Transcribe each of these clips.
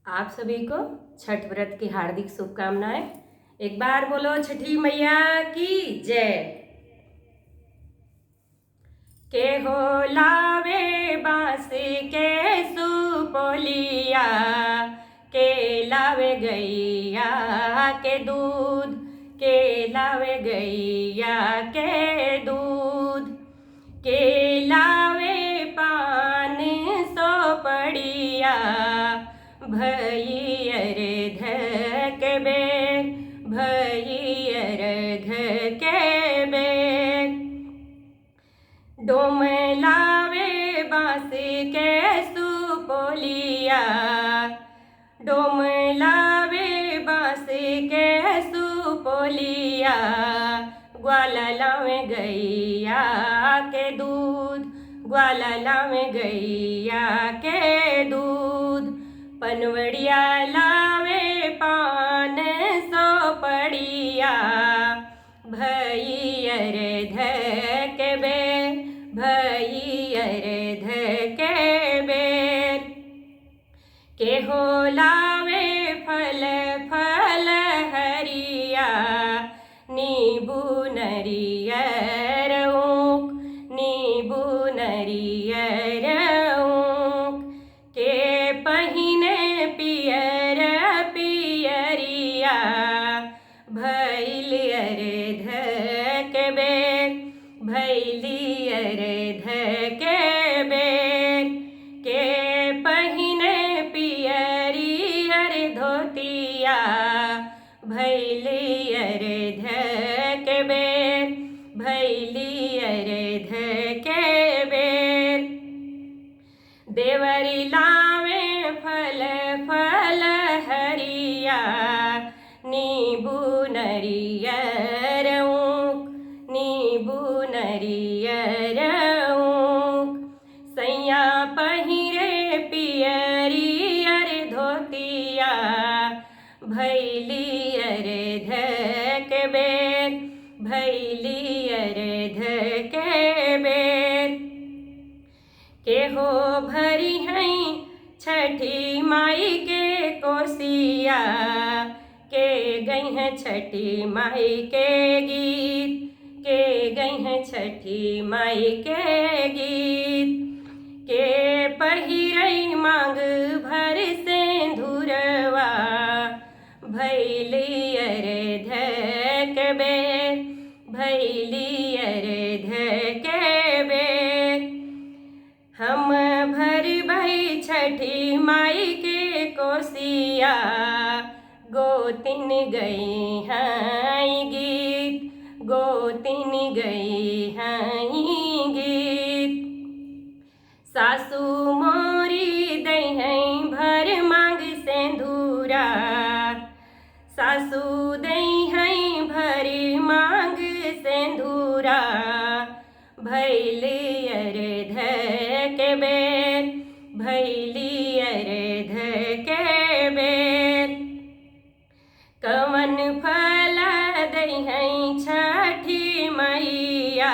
आप सभी को छठ व्रत की हार्दिक शुभकामनाएं। एक बार बोलो छठी मैया की जय। के हो लावे बांस के सुपोलिया, के लावे गैया के दूध, के लावे गैया के दूध, के लावे पान सोपड़िया, भैयर धक बेर, भैयर धके बेर। डोम लावे बांस के सुपोलिया, डोम लावे बांस के सुपोलिया, ग्वाला लावे गैया के दूध, ग्वाला लावे गैया के दूध। पनवड़िया लावे पान सोपड़िया, भैयर धक बेर, भैयर धके बेर। के हो लावे फल फल हरिया, नींबू नरियर ऊख, नींबू नरियर ऊख। के पहिने पियर पियरिया, भैलियर धक बेर, भैलियर धके बेर। के पहिने पियरियर धोतिया, भैलियर धक बेर, भैलियर धके बेर। देवरी लावे फल फल हरिया, नींबू नरियर ऊख, नींबू नरियर ऊख। सैया पहिरे पियरियर धोतिया, भैलियर धक बेर, भैलियर धके बेर। के हो भरी हैं छठी माई के कोसिया, के गई हैं छठी माई के गीत, के गई हैं छठी माई के गीत। के पहिरई मांग भर सिंदूरवा, भैलियर धक बेर, भैलियर धके बेर। हम भर भई छठी माई के कोसिया, गोतिन गई हैं गीत, गोतिन गई हैं गीत। सासू मोरी दई हैं भर मांग सिंदूरा, सासू दई हैं भर मांग सिंदूरा, भैलियर धक बेर, भैलियर धके बेर। कवन फल दई हैं छठी मैया,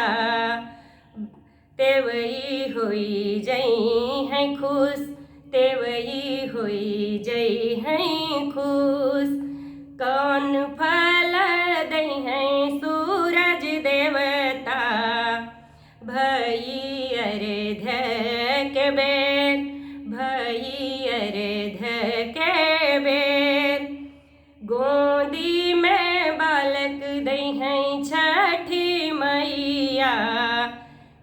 तेवई होई जई हैं खुश, तेवई होई जई हैं खुश। कौन फल दई हैं सूरज देवता, भैयर धक बेर, भैयर धके बेर। गोदी में बालक दई हैं छठी मैया,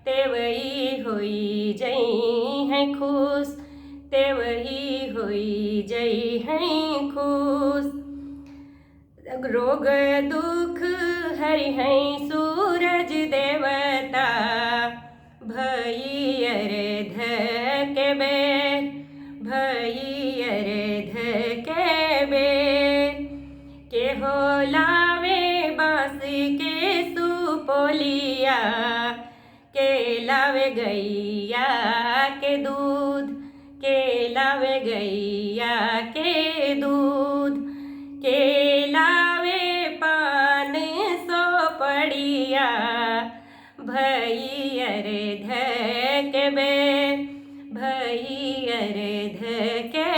तेवई होई जई हैं खुश, तेवई होई जई हैं खुश। रोग दुख हरि हैं सूरज देवता, भैयर धक बेर, भैयर धके बेर। के हो लावे बांस के सुपोलिया, के लावे गैया के दूध, के लावे गैया के दूध। के लावे पान सोपड़िया, भैयर धक बेर, भैयर धके